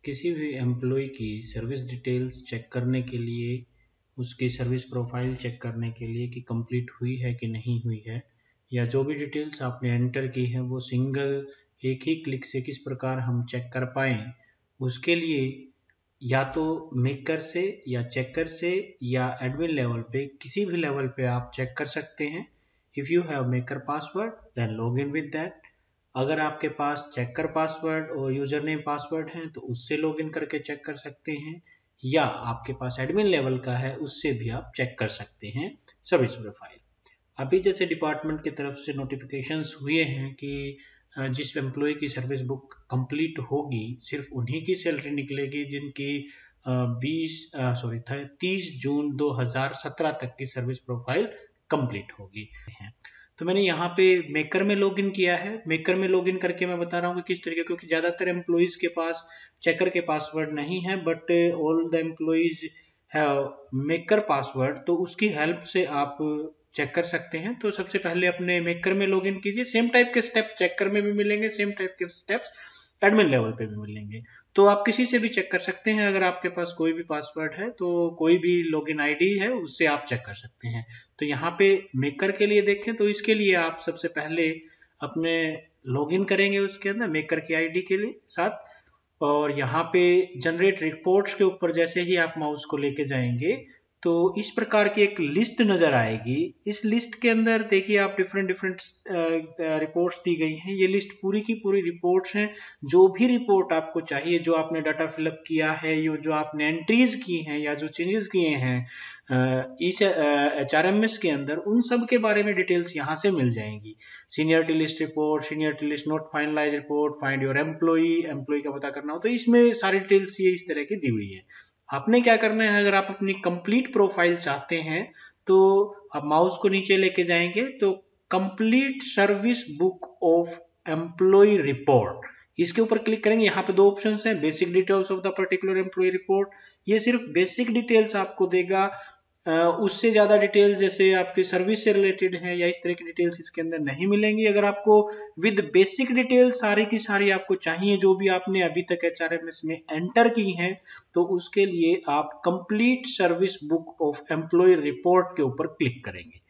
किसी भी एम्प्लॉय की सर्विस डिटेल्स चेक करने के लिए, उसकी सर्विस प्रोफाइल चेक करने के लिए कि कंप्लीट हुई है कि नहीं हुई है, या जो भी डिटेल्स आपने एंटर की है वो सिंगल एक ही क्लिक से किस प्रकार हम चेक कर पाएँ, उसके लिए या तो मेकर से या चेकर से या एडमिन लेवल पे किसी भी लेवल पे आप चेक कर सकते हैं। If you have maker password then log in with that. अगर आपके पास चेकर पासवर्ड और यूजर नेम पासवर्ड है तो उससे लॉगिन करके चेक कर सकते हैं, या आपके पास एडमिन लेवल का है उससे भी आप चेक कर सकते हैं सर्विस प्रोफाइल। अभी जैसे डिपार्टमेंट की तरफ से नोटिफिकेशंस हुए हैं कि जिस एम्प्लॉय की सर्विस बुक कंप्लीट होगी सिर्फ उन्हीं की सैलरी निकलेगी जिनकी 30 जून 2017 तक की सर्विस प्रोफाइल कंप्लीट होगी। तो मैंने यहाँ पे मेकर में लॉगिन किया है। मेकर में लॉगिन करके मैं बता रहा हूँ कि किस तरीके, क्योंकि ज़्यादातर एम्प्लॉयज़ के पास चेकर के पासवर्ड नहीं है, but all the employees have maker password, तो उसकी हेल्प से आप चेक कर सकते हैं। तो सबसे पहले अपने मेकर में लॉगिन कीजिए। सेम टाइप के स्टेप्स चेकर में भी मिलेंगे, सेम टाइप के स्टेप्स एडमिन लेवल पे भी मिलेंगे। तो आप किसी से भी चेक कर सकते हैं। अगर आपके पास कोई भी पासवर्ड है तो कोई भी लॉगिन आईडी है उससे आप चेक कर सकते हैं। तो यहाँ पे मेकर के लिए देखें तो इसके लिए आप सबसे पहले अपने लॉगिन करेंगे उसके अंदर मेकर की आईडी के लिए साथ, और यहाँ पे जनरेट रिपोर्ट्स के ऊपर जैसे ही आप माउस को लेके जाएंगे तो इस प्रकार की एक लिस्ट नजर आएगी। इस लिस्ट के अंदर देखिए आप डिफरेंट डिफरेंट रिपोर्ट्स दी गई हैं। ये लिस्ट पूरी की पूरी रिपोर्ट्स हैं। जो भी रिपोर्ट आपको चाहिए, जो आपने डाटा फिलअप किया है, जो आपने एंट्रीज की हैं या जो चेंजेस किए हैं इस HRMS के अंदर, उन सब के बारे में डिटेल्स यहाँ से मिल जाएंगी। Seniority list report, seniority list not finalize report, find your employee का पता करना हो, तो इसमें सारी डिटेल्स ये इस तरह की दी हुई है। आपने क्या करना है, अगर आप अपनी कंप्लीट प्रोफाइल चाहते हैं तो आप माउस को नीचे लेके जाएंगे तो complete service book of employee report, इसके ऊपर क्लिक करेंगे। यहाँ पे दो ऑप्शंस हैं, basic details of the particular employee report, ये सिर्फ बेसिक डिटेल्स आपको देगा। उससे ज़्यादा डिटेल्स जैसे आपकी सर्विस से रिलेटेड है या इस तरह की डिटेल्स इसके अंदर नहीं मिलेंगी। अगर आपको विद बेसिक डिटेल्स सारी की सारी आपको चाहिए जो भी आपने अभी तक HRMS में एंटर की हैं, तो उसके लिए आप complete service book of employee report के ऊपर क्लिक करेंगे।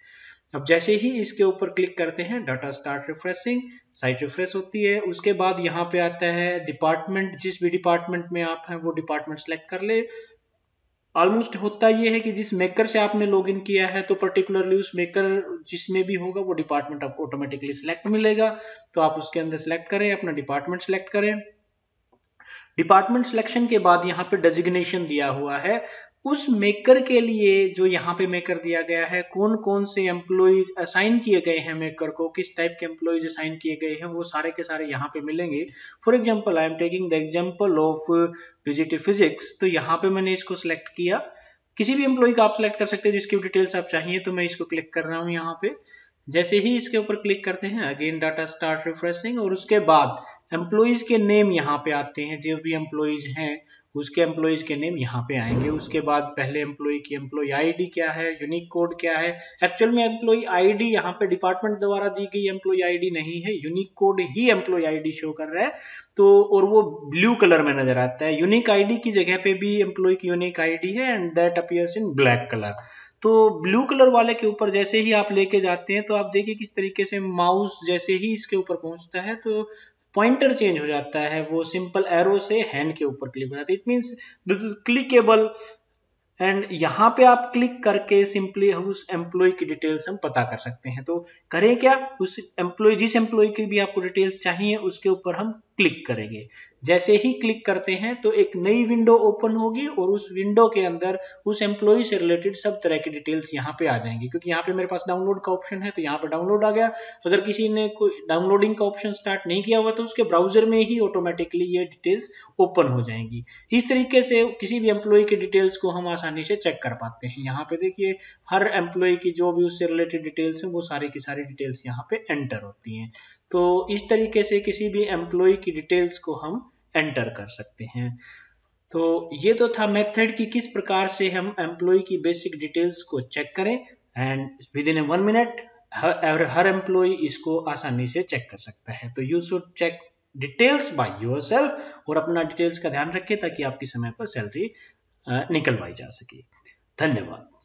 अब जैसे ही इसके ऊपर क्लिक करते हैं data start refreshing, site refresh होती है। उसके बाद यहाँ पे आता है डिपार्टमेंट, जिस भी डिपार्टमेंट में आप हैं वो डिपार्टमेंट सेलेक्ट कर ले। ऑलमोस्ट होता ये है कि जिस मेकर से आपने लॉगिन किया है तो पर्टिकुलरली उस मेकर जिसमें भी होगा वो डिपार्टमेंट आपको ऑटोमेटिकली सिलेक्ट मिलेगा। तो आप उसके अंदर सेलेक्ट करें, अपना डिपार्टमेंट सेलेक्ट करें। डिपार्टमेंट सिलेक्शन के बाद यहाँ पे डेजिग्नेशन दिया हुआ है उस मेकर के लिए, जो यहाँ पे मेकर दिया गया है, कौन कौन से एम्प्लॉयज असाइन किए गए हैं मेकर को, किस टाइप के एम्प्लॉयज असाइन किए गए हैं, वो सारे के सारे यहाँ पे मिलेंगे। For example I am taking the example of PGT physics, तो यहाँ पे मैंने इसको सिलेक्ट किया। किसी भी एम्प्लॉय का आप सिलेक्ट कर सकते हैं जिसकी डिटेल्स आप चाहिए, तो मैं इसको क्लिक कर रहा हूँ यहाँ पे। जैसे ही इसके ऊपर क्लिक करते हैं अगेन डाटा स्टार्ट रिफ्रेशिंग, और उसके बाद एम्प्लॉयज के नेम यहाँ पे आते हैं। जो भी एम्प्लॉयज हैं उसके एम्प्लॉयज के नेम यहाँ पे आएंगे। उसके बाद पहले एम्प्लॉय की एम्प्लॉय आईडी क्या है, यूनिक कोड क्या है। एक्चुअल में एम्प्लॉय आईडी यहाँ पे डिपार्टमेंट द्वारा दी गई एम्प्लॉय आईडी नहीं है, यूनिक कोड ही एम्प्लॉय आईडी शो कर रहा है। तो और वो ब्लू कलर में नजर आता है। यूनिक आईडी की जगह पे भी एम्प्लॉय की यूनिक आईडी है and that appears in black colour. तो ब्लू कलर वाले के ऊपर जैसे ही आप लेके जाते हैं तो आप देखिए किस तरीके से माउस जैसे ही इसके ऊपर पहुंचता है तो पॉइंटर चेंज हो जाता है, वो सिंपल एरो से हैंड के ऊपर क्लिक हो जाता है। It means this is clickable, and यहाँ पे आप क्लिक करके सिंपली उस एम्प्लॉय की डिटेल्स हम पता कर सकते हैं। तो करें क्या, उस एम्प्लॉय, जिस एम्प्लॉय की भी आपको डिटेल्स चाहिए उसके ऊपर हम क्लिक करेंगे। जैसे ही क्लिक करते हैं तो एक नई विंडो ओपन होगी और उस विंडो के अंदर उस एम्प्लॉय से रिलेटेड सब तरह की डिटेल्स यहाँ पे आ जाएंगी। क्योंकि यहाँ पे मेरे पास डाउनलोड का ऑप्शन है तो यहाँ पे डाउनलोड आ गया। अगर किसी ने कोई डाउनलोडिंग का ऑप्शन स्टार्ट नहीं किया हुआ तो उसके ब्राउजर में ही ऑटोमेटिकली ये डिटेल्स ओपन हो जाएंगी। इस तरीके से किसी भी एम्प्लॉय की डिटेल्स को हम आसानी से चेक कर पाते हैं। यहाँ पे देखिए हर एम्प्लॉय की जो भी उससे रिलेटेड डिटेल्स हैं वो सारी की सारी डिटेल्स यहाँ पे एंटर होती हैं। तो इस तरीके से किसी भी एम्प्लॉय की डिटेल्स को हम एंटर कर सकते हैं। तो ये तो था मेथड कि किस प्रकार से हम एम्प्लॉय की बेसिक डिटेल्स को चेक करें, एंड विद इन 1 मिनट हर एम्प्लॉय इसको आसानी से चेक कर सकता है। तो you should check details by yourself और अपना डिटेल्स का ध्यान रखें ताकि आपकी समय पर सैलरी निकलवाई जा सके। धन्यवाद।